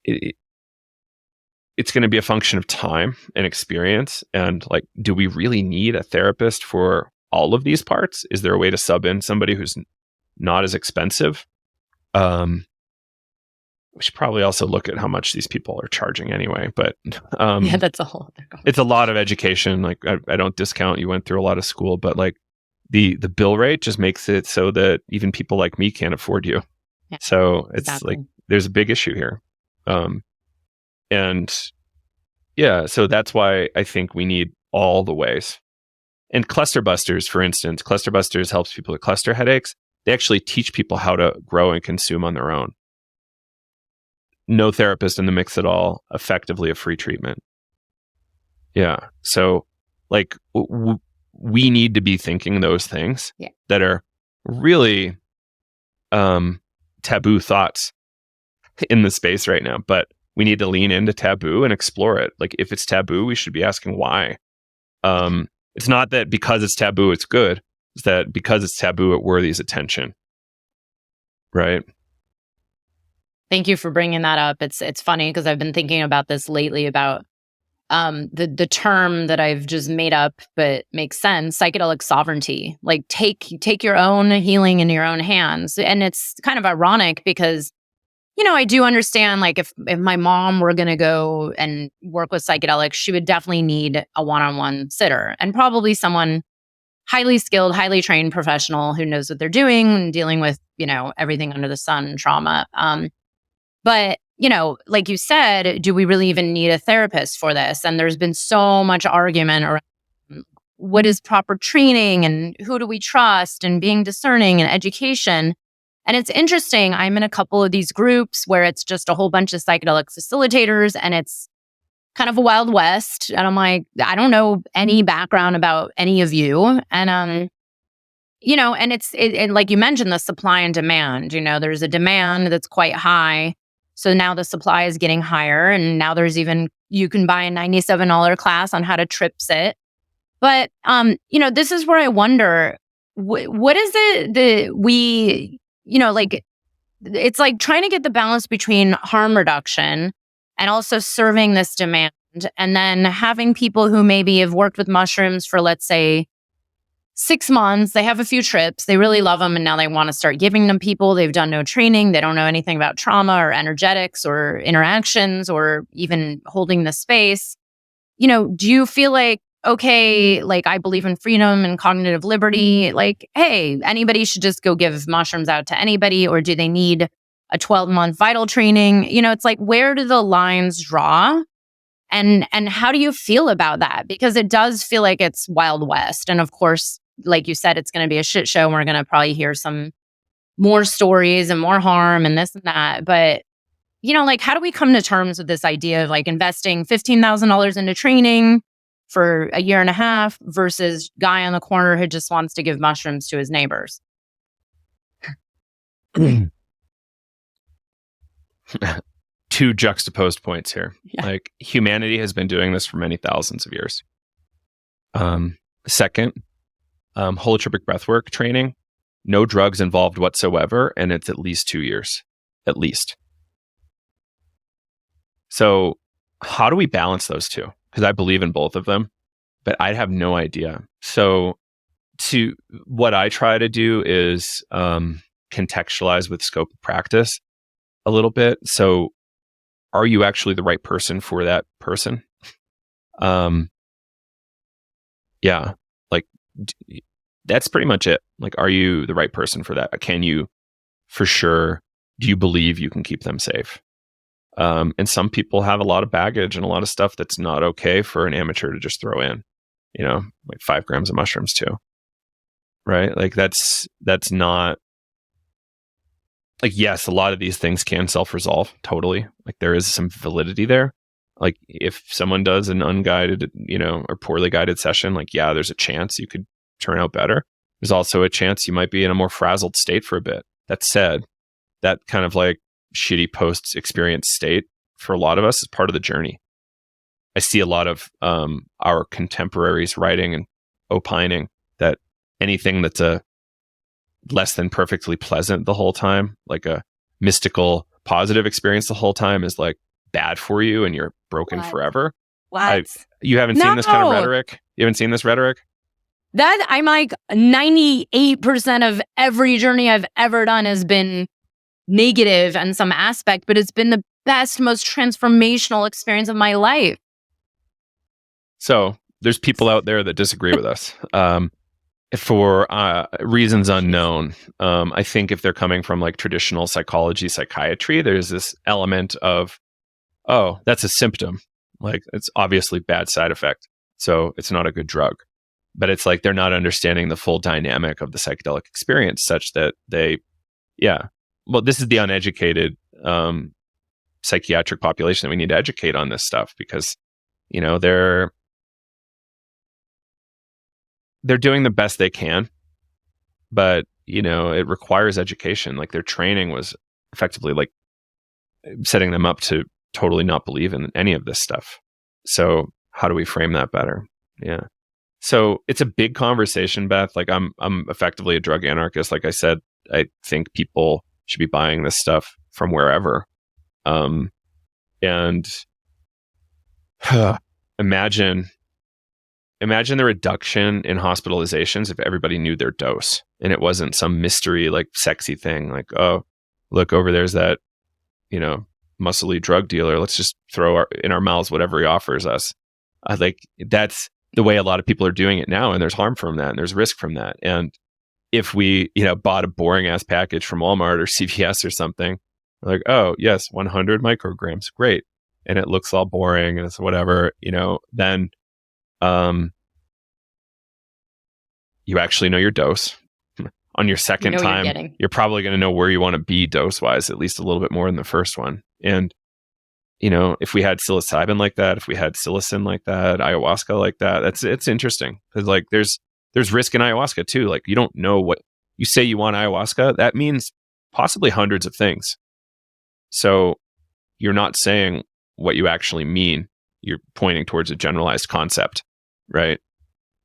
it's going to be a function of time and experience. And like, do we really need a therapist for all of these parts? Is there a way to sub in somebody who's not as expensive? We should probably also look at how much these people are charging anyway. But that's a whole other conversation. It's a lot of education. Like I don't discount you went through a lot of school, but like the bill rate just makes it so that even people like me can't afford you. Yeah, so it's exactly. Like there's a big issue here. And yeah, so that's why I think we need all the ways. And Cluster Busters, for instance, Cluster Busters helps people with cluster headaches. They actually teach people how to grow and consume on their own. No therapist in the mix at all, effectively a free treatment. Yeah. So like we need to be thinking those things that are really taboo thoughts in the space right now, but we need to lean into taboo and explore it. Like if it's taboo, we should be asking why. It's not that because it's taboo, it's good. It's that because it's taboo, it worthies attention. Right. Thank you for bringing that up. It's funny because I've been thinking about this lately about the term that I've just made up but makes sense, psychedelic sovereignty. Like take your own healing in your own hands. And it's kind of ironic because, I do understand, like, if my mom were going to go and work with psychedelics, she would definitely need a one-on-one sitter and probably someone highly skilled, highly trained professional who knows what they're doing and dealing with, everything under the sun, trauma. But, like you said, do we really even need a therapist for this? And there's been so much argument around what is proper training and who do we trust and being discerning and education. And it's interesting. I'm in a couple of these groups where it's just a whole bunch of psychedelic facilitators and it's kind of a Wild West. And I'm like, I don't know any background about any of you. And, and it's like you mentioned, the supply and demand, there's a demand that's quite high. So now the supply is getting higher. And now you can buy a $97 class on how to trip sit. But, this is where I wonder, what is it that we, like, it's like trying to get the balance between harm reduction and also serving this demand. And then having people who maybe have worked with mushrooms for, let's say, 6 months, they have a few trips, they really love them, and now they want to start giving them people. They've done no training, they don't know anything about trauma or energetics or interactions or even holding the space. Do you feel like, okay, like, I believe in freedom and cognitive liberty, like, hey, anybody should just go give mushrooms out to anybody, or do they need a 12-month vital training? It's like, where do the lines draw? And how do you feel about that? Because it does feel like it's Wild West. And of course, like you said, it's going to be a shit show. And we're going to probably hear some more stories and more harm and this and that. But, like, how do we come to terms with this idea of, like, investing $15,000 into training for a year and a half versus guy on the corner who just wants to give mushrooms to his neighbors? Two juxtaposed points here. Yeah. Like, humanity has been doing this for many thousands of years. Second, holotropic breathwork training, no drugs involved whatsoever, and it's at least 2 years, at least. So how do we balance those two? Because I believe in both of them, but I have no idea. So what I try to do is contextualize with scope of practice a little bit. So are you actually the right person for that person? Yeah, like, that's pretty much it. Like, are you the right person for that? Can you, for sure, do you believe you can keep them safe? And some people have a lot of baggage and a lot of stuff that's not okay for an amateur to just throw in, like 5 grams of mushrooms too. Right? Like, that's not, like, yes, a lot of these things can self-resolve, totally. Like, there is some validity there. Like, if someone does an unguided, or poorly guided session, like, yeah, there's a chance you could turn out better. There's also a chance you might be in a more frazzled state for a bit. That said, that kind of, like, shitty post-experience state for a lot of us is part of the journey. I see a lot of our contemporaries writing and opining that anything that's a less than perfectly pleasant the whole time, like a mystical positive experience the whole time, is, like, bad for you and you're broken forever. What? You haven't seen this kind of rhetoric? You haven't seen this rhetoric? That, I'm like, 98% of every journey I've ever done has been negative in some aspect, but it's been the best, most transformational experience of my life. So there's people out there that disagree with us for reasons unknown. I think if they're coming from, like, traditional psychology, psychiatry, there's this element of, oh, that's a symptom. Like, it's obviously bad side effect, so it's not a good drug. But it's like they're not understanding the full dynamic of the psychedelic experience, such that well, this is the uneducated psychiatric population that we need to educate on this stuff, because they're doing the best they can, but it requires education. Like, their training was effectively, like, setting them up to totally not believe in any of this stuff. So how do we frame that better? Yeah. So it's a big conversation, Beth. Like, I'm effectively a drug anarchist. Like I said, I think people should be buying this stuff from wherever. And imagine the reduction in hospitalizations if everybody knew their dose and it wasn't some mystery, like sexy thing, like, oh, look over there's that, muscly drug dealer. Let's just throw in our mouths whatever he offers us. Like that's the way a lot of people are doing it now. And there's harm from that. And there's risk from that. And if we, bought a boring ass package from Walmart or CVS or something, like, oh yes, 100 micrograms. Great. And it looks all boring and it's whatever, then, you actually know your dose. On your second time, you're probably going to know where you want to be dose wise, at least a little bit more than the first one. And, if we had psilocybin like that, if we had psilocin like that, ayahuasca like that, it's interesting. Because like there's risk in ayahuasca too. Like you don't know what you say you want ayahuasca. That means possibly hundreds of things. So you're not saying what you actually mean. You're pointing towards a generalized concept, right?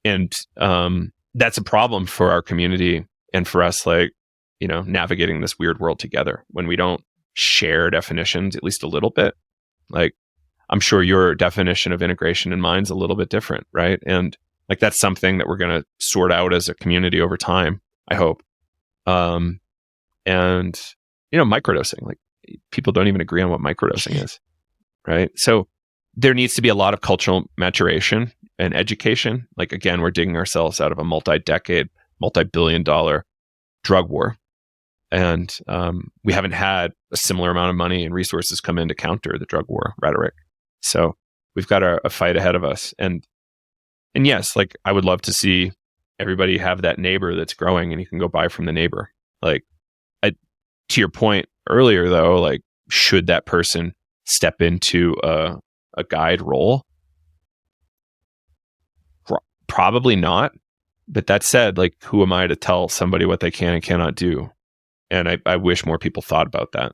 And that's a problem for our community and for us, like, navigating this weird world together when we don't share definitions, at least a little bit. Like, I'm sure your definition of integration in mind's a little bit different, right? And like that's something that we're going to sort out as a community over time, I hope. And microdosing, like people don't even agree on what microdosing is, right? So there needs to be a lot of cultural maturation and education. Like again, we're digging ourselves out of a multi-decade, multi-billion-dollar drug war. And we haven't had a similar amount of money and resources come in to counter the drug war rhetoric. So we've got a fight ahead of us. And yes, like I would love to see everybody have that neighbor that's growing and you can go buy from the neighbor. Like to your point earlier though, like should that person step into a guide role? Probably not. But that said, like who am I to tell somebody what they can and cannot do? And I wish more people thought about that,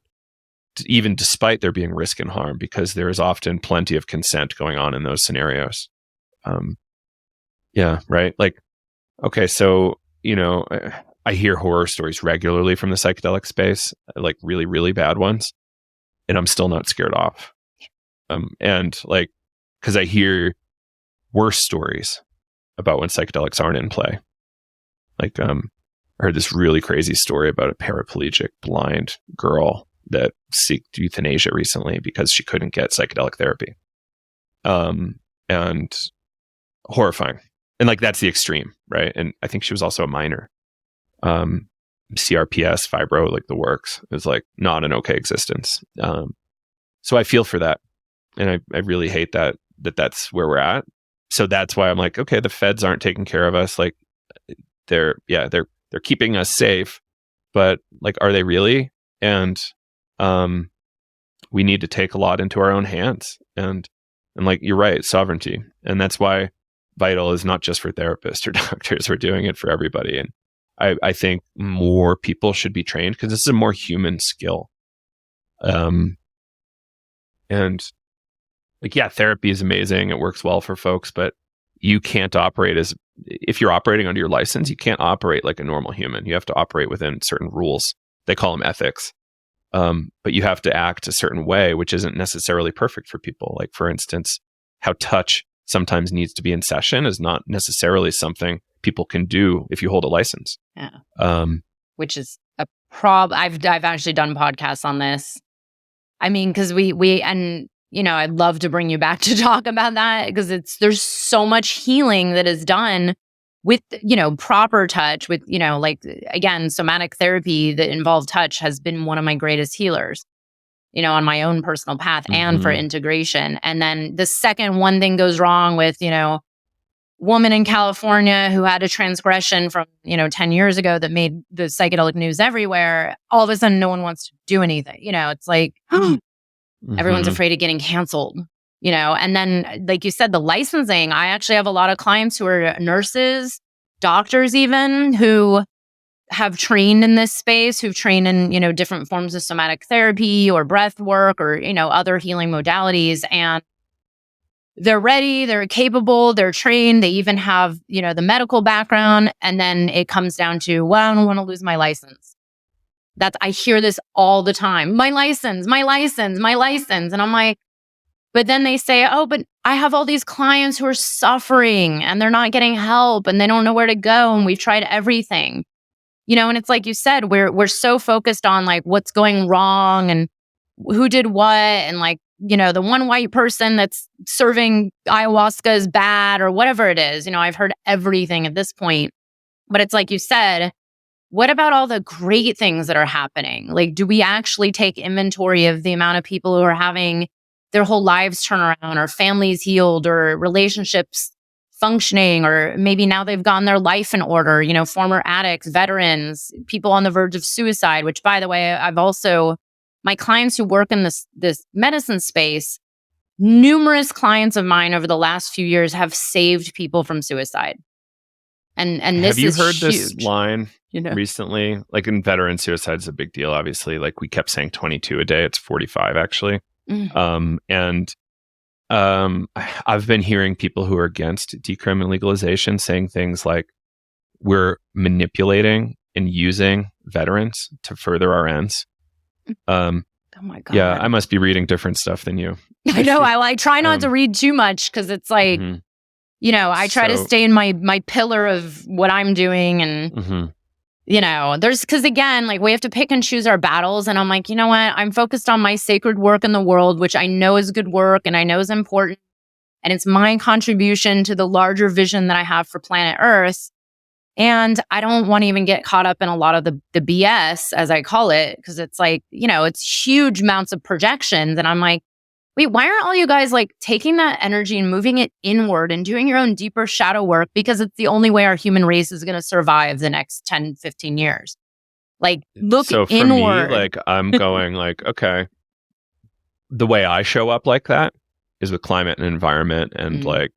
even despite there being risk and harm, because there is often plenty of consent going on in those scenarios. Yeah, right. Like, okay, so, I hear horror stories regularly from the psychedelic space, like really, really bad ones, and I'm still not scared off. And like, because I hear worse stories about when psychedelics aren't in play. Like, I heard this really crazy story about a paraplegic blind girl that sought euthanasia recently because she couldn't get psychedelic therapy. And horrifying. And like, that's the extreme, right? And I think she was also a minor. CRPS, fibro, like the works. It was like not an okay existence. So I feel for that. And I really hate that's where we're at. So that's why I'm like, okay, the feds aren't taking care of us. Like they're keeping us safe, but like, are they really? And we need to take a lot into our own hands. And like, you're right, sovereignty. And that's why Vital is not just for therapists or doctors. We're doing it for everybody. And I think more people should be trained because this is a more human skill. And like, yeah, therapy is amazing. It works well for folks, but you can't operate if you're operating under your license, you can't operate like a normal human. You have to operate within certain rules. They call them ethics. But you have to act a certain way, which isn't necessarily perfect for people. Like, for instance, how touch sometimes needs to be in session is not necessarily something people can do if you hold a license. Yeah. Which is a problem. I've actually done podcasts on this. I mean, because we and I'd love to bring you back to talk about that because there's so much healing that is done with, proper touch with, like, again, somatic therapy that involved touch has been one of my greatest healers, on my own personal path and for integration. And then the second one thing goes wrong with, woman in California who had a transgression from, 10 years ago that made the psychedelic news everywhere, all of a sudden no one wants to do anything. It's like, everyone's afraid of getting canceled, and then, like you said, the licensing, I actually have a lot of clients who are nurses, doctors even, who have trained in this space, who've trained in, different forms of somatic therapy or breath work or, other healing modalities. And they're ready, they're capable, they're trained, they even have, the medical background. And then it comes down to, well, I don't want to lose my license. I hear this all the time. My license. And I'm like, But then they say, oh, but I have all these clients who are suffering and they're not getting help and they don't know where to go. And we've tried everything, and it's like you said, we're so focused on like what's going wrong and who did what. And like, the one white person that's serving ayahuasca is bad or whatever it is. I've heard everything at this point. But it's like you said, what about all the great things that are happening? Like, do we actually take inventory of the amount of people who are having their whole lives turn around, or families healed, or relationships functioning, or maybe now they've gotten their life in order, former addicts, veterans, people on the verge of suicide, which by the way, my clients who work in this medicine space, numerous clients of mine over the last few years have saved people from suicide. And this have you is heard huge. this line recently? Like in veteran suicide is a big deal, obviously. Like we kept saying 22 a day. It's 45 actually. I've been hearing people who are against decrim and legalization saying things like, we're manipulating and using veterans to further our ends. Oh my God. Yeah, I must be reading different stuff than you. I know. I try not to read too much because it's like, I try to stay in my pillar of what I'm doing. And, because again, like we have to pick and choose our battles. And I'm like, you know what? I'm focused on my sacred work in the world, which I know is good work and I know is important. And it's my contribution to the larger vision that I have for planet Earth. And I don't want to even get caught up in a lot of the BS, as I call it, because it's like, it's huge amounts of projections. And I'm like, wait, why aren't all you guys like taking that energy and moving it inward and doing your own deeper shadow work? Because it's the only way our human race is going to survive the next 10, 15 years. Like, look so for inward. me, like I'm going like, okay, the way I show up like that is with climate and environment and like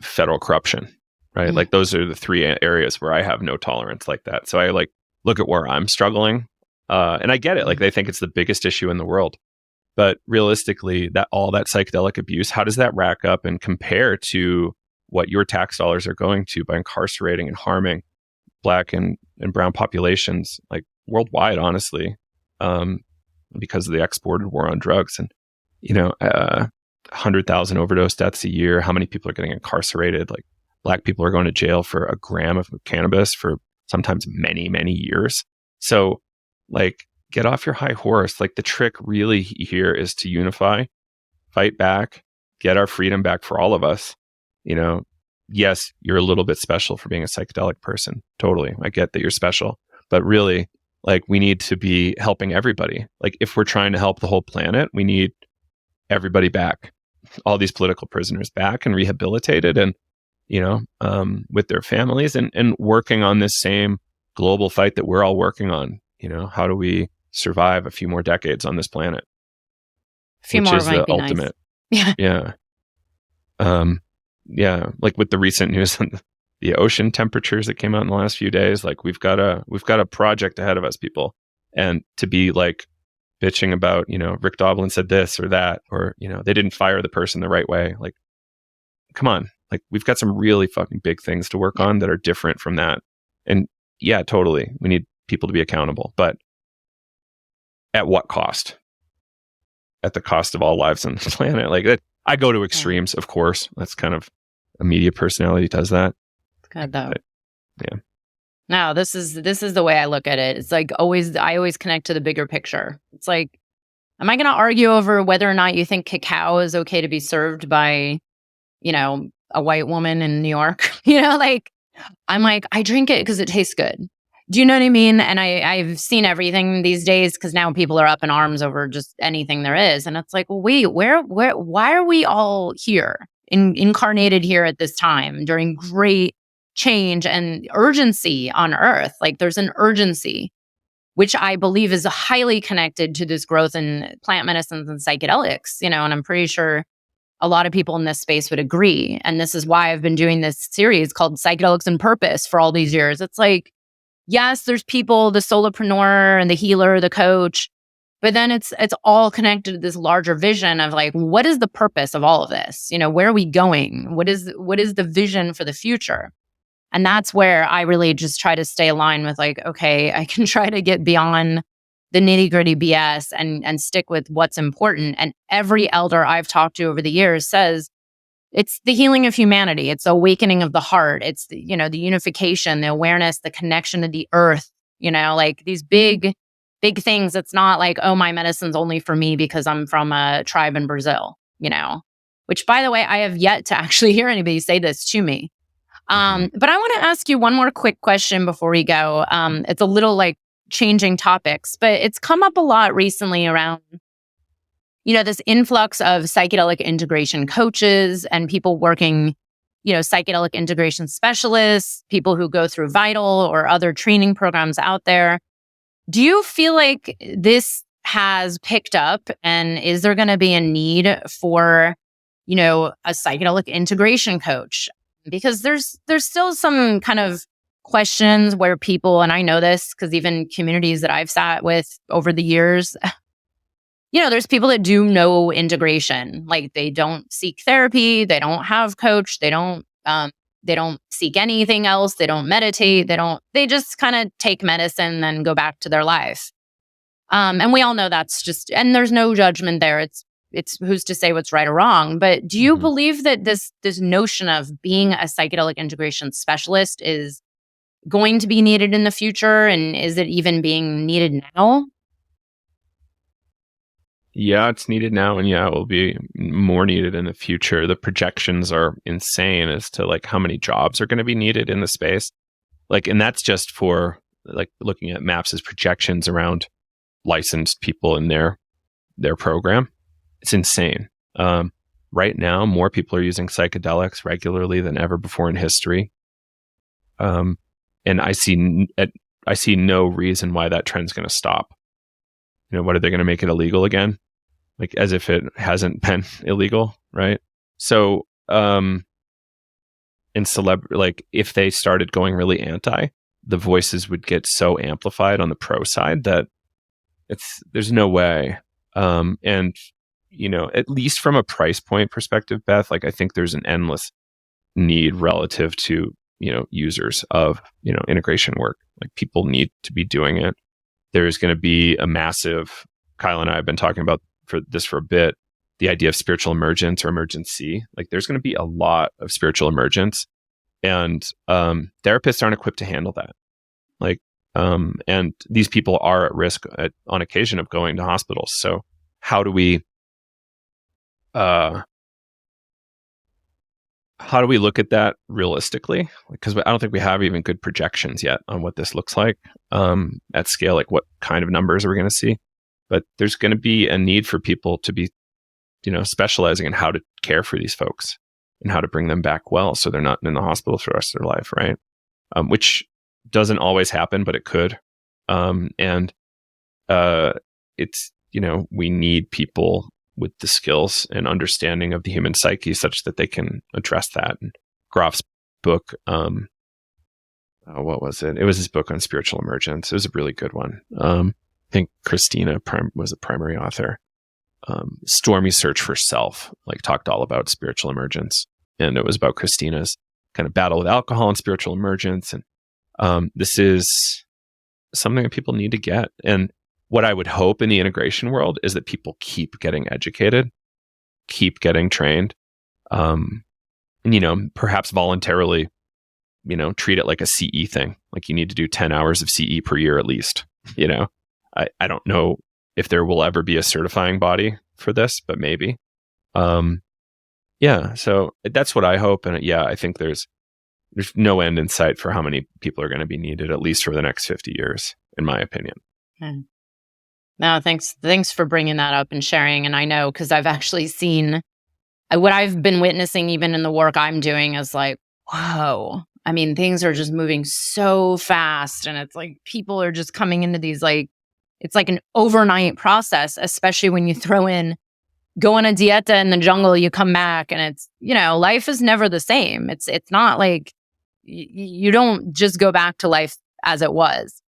federal corruption, right? Like those are the three areas where I have no tolerance like that. So I like look at where I'm struggling. And I get it. Like they think it's the biggest issue in the world, but realistically, that all that psychedelic abuse, how does that rack up and compare to what your tax dollars are going to by incarcerating and harming Black and brown populations, like worldwide, honestly, because of the exported war on drugs and 100,000 overdose deaths a year. How many people are getting incarcerated? Like Black people are going to jail for a gram of cannabis for sometimes many, many years. So like, get off your high horse. Like the trick really here is to unify, fight back, get our freedom back for all of us. Yes, you're a little bit special for being a psychedelic person. Totally. I get that you're special, but really like we need to be helping everybody. Like if we're trying to help the whole planet, we need everybody back, all these political prisoners back and rehabilitated and, with their families and working on this same global fight that we're all working on. How do we survive a few more decades on this planet? A few which more is might the be ultimate. Nice. Yeah. Yeah. Like with the recent news on the ocean temperatures that came out in the last few days, like we've got a project ahead of us, people. And to be like bitching about, Rick Doblin said this or that, or, they didn't fire the person the right way. Like, come on. Like we've got some really fucking big things to work on that are different from that. And yeah, totally. We need people to be accountable, but at what cost? At the cost of all lives on the planet. Like that, I go to extremes, of course. That's kind of a media personality does that. It's good though. But, yeah. No, this is the way I look at it. It's like I always connect to the bigger picture. It's like, am I going to argue over whether or not you think cacao is okay to be served by, a white woman in New York? Like I'm like, I drink it because it tastes good. Do you know what I mean? And I've seen everything these days because now people are up in arms over just anything there is. And it's like, well, wait, why are we all here, incarnated here at this time during great change and urgency on Earth? Like there's an urgency, which I believe is highly connected to this growth in plant medicines and psychedelics, and I'm pretty sure a lot of people in this space would agree. And this is why I've been doing this series called Psychedelics and Purpose for all these years. It's like, yes, there's people, the solopreneur and the healer, the coach, but then it's all connected to this larger vision of like, what is the purpose of all of this? Where are we going? What is the vision for the future? And that's where I really just try to stay aligned with like, okay, I can try to get beyond the nitty-gritty BS and stick with what's important. And every elder I've talked to over the years says it's the healing of humanity. It's the awakening of the heart. It's the, the unification, the awareness, the connection to the earth, like these big things. It's not like, oh, my medicine's only for me because I'm from a tribe in Brazil, which, by the way, I have yet to actually hear anybody say this to me. But I want to ask you one more quick question before we go. It's a little like changing topics, but it's come up a lot recently around, this influx of psychedelic integration coaches and people working, psychedelic integration specialists, people who go through Vital or other training programs out there. Do you feel like this has picked up, and is there going to be a need for, a psychedelic integration coach? Because there's still some kind of questions where people, and I know this because even communities that I've sat with over the years, there's people that do no integration. Like they don't seek therapy, they don't have coach, they don't seek anything else, they don't meditate, they just kind of take medicine and then go back to their life. And we all know that's just, and there's no judgment there. It's who's to say what's right or wrong. But do you believe that this notion of being a psychedelic integration specialist is going to be needed in the future? And is it even being needed now? Yeah, it's needed now, and yeah, it will be more needed in the future. The projections are insane as to like how many jobs are going to be needed in the space. Like, and that's just for like looking at MAPS' projections around licensed people in their program. It's insane. Right now, more people are using psychedelics regularly than ever before in history. And I see no reason why that trend's going to stop. What are they going to make it illegal again? Like as if it hasn't been illegal, right? So, like if they started going really anti, the voices would get so amplified on the pro side that there's no way. And at least from a price point perspective, Beth, like I think there's an endless need relative to, users of, integration work. Like people need to be doing it. There's going to be a massive, Kyle and I have been talking about for a bit, the idea of spiritual emergence or emergency. Like there's going to be a lot of spiritual emergence, and therapists aren't equipped to handle that. Like, and these people are at risk on occasion of going to hospitals. So how do we look at that realistically? Because I don't think we have even good projections yet on what this looks like at scale, like what kind of numbers are we going to see? But there's going to be a need for people to be, specializing in how to care for these folks and how to bring them back well so they're not in the hospital for the rest of their life, right? Which doesn't always happen, but it could. And it's, we need people with the skills and understanding of the human psyche such that they can address that. And Groff's book, what was it? It was his book on spiritual emergence. It was a really good one. I think Christina was the primary author. Stormy Search for Self, like talked all about spiritual emergence. And it was about Christina's kind of battle with alcohol and spiritual emergence. And this is something that people need to get. And what I would hope in the integration world is that people keep getting educated, keep getting trained, and, perhaps voluntarily, treat it like a CE thing. Like you need to do 10 hours of CE per year at least. I don't know if there will ever be a certifying body for this, but maybe. Yeah, so that's what I hope. And yeah, I think there's no end in sight for how many people are going to be needed, at least for the next 50 years, in my opinion. No, thanks for bringing that up and sharing. And I know because I've actually seen what I've been witnessing even in the work I'm doing is like, whoa. I mean, things are just moving so fast, and it's like people are just coming into these it's like an overnight process, especially when you throw in go on a dieta in the jungle, you come back, and it's, life is never the same. It's not like you don't just go back to life as it was.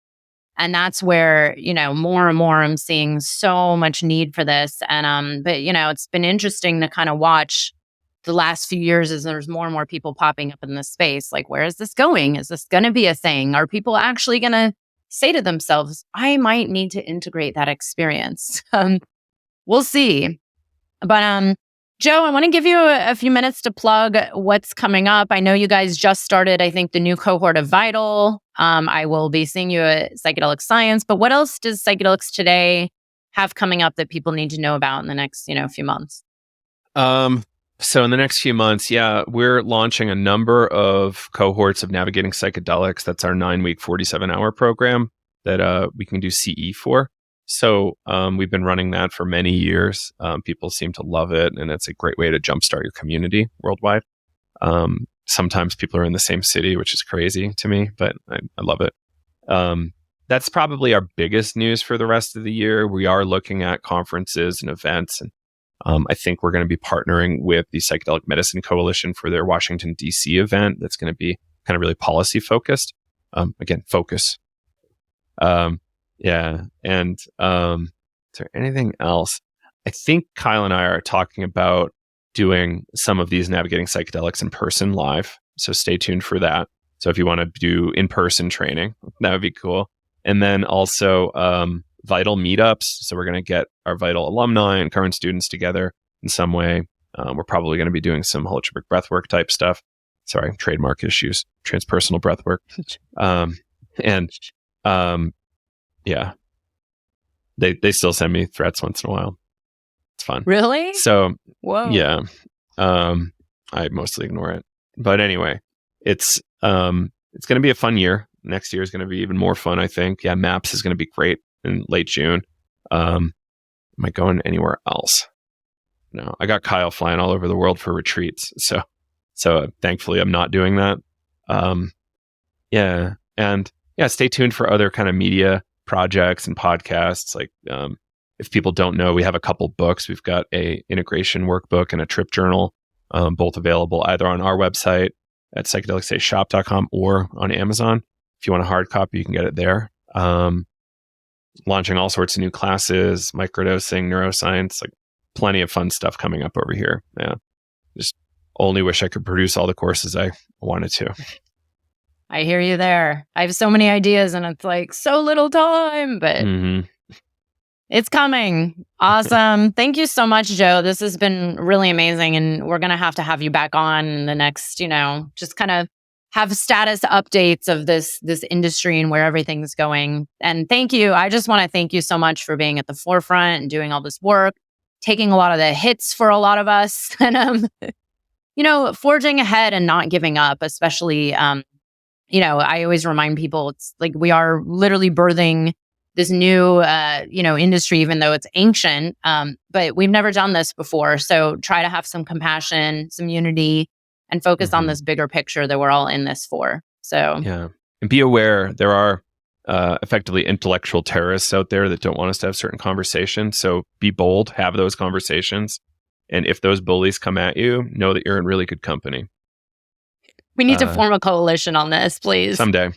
And that's where, more and more I'm seeing so much need for this. And, but, it's been interesting to kind of watch the last few years as there's more and more people popping up in this space. Like, where is this going? Is this going to be a thing? Are people actually going to say to themselves, I might need to integrate that experience. We'll see. But Joe, I want to give you a few minutes to plug what's coming up. I know you guys just started, I think, the new cohort of Vital. I will be seeing you at Psychedelic Science. But what else does Psychedelics Today have coming up that people need to know about in the next, few months? So in the next few months, we're launching a number of cohorts of navigating psychedelics. That's our 9-week, 47-hour program that we can do CE for. So we've been running that for many years. People seem to love it, and it's a great way to jumpstart your community worldwide. Sometimes people are in the same city, which is crazy to me, but I love it. That's probably our biggest news for the rest of the year. We are looking at conferences and events, and I think we're going to be partnering with the Psychedelic Medicine Coalition for their Washington, D.C. event. That's going to be kind of really policy focused. Again, focus. And is there anything else? I think Kyle and I are talking about doing some of these navigating psychedelics in person live. So stay tuned for that. So if you want to do in-person training, that would be cool. And then also Vital meetups. So we're going to get our Vital alumni and current students together in some way. We're probably going to be doing some holotropic breathwork type stuff. Sorry, trademark issues, transpersonal breathwork. They still send me threats once in a while. It's fun. Really? So, whoa. Yeah. I mostly ignore it. But anyway, it's going to be a fun year. Next year is going to be even more fun, I think. Yeah, MAPS is going to be great in late June. Am I going anywhere else? No, I got Kyle flying all over the world for retreats. So thankfully I'm not doing that. Stay tuned for other kind of media projects and podcasts. Like, if people don't know, we have a couple books. We've got a integration workbook and a trip journal, both available either on our website at psychedelicshop.com or on Amazon. If you want a hard copy, you can get it there. Launching all sorts of new classes, microdosing, neuroscience, like plenty of fun stuff coming up over here. Yeah. Just only wish I could produce all the courses I wanted to. I hear you there. I have so many ideas and it's like so little time, but it's coming. Awesome. Thank you so much, Joe. This has been really amazing. And we're going to have you back on in the next, just kind of have status updates of this industry and where everything's going. And thank you. I just want to thank you so much for being at the forefront and doing all this work, taking a lot of the hits for a lot of us and, forging ahead and not giving up, especially, I always remind people it's like we are literally birthing this new, industry, even though it's ancient. But we've never done this before. So try to have some compassion, some unity, and focus on this bigger picture that we're all in this for. So, yeah. And be aware there are effectively intellectual terrorists out there that don't want us to have certain conversations. So be bold, have those conversations. And if those bullies come at you, know that you're in really good company. We need to form a coalition on this, please. Someday.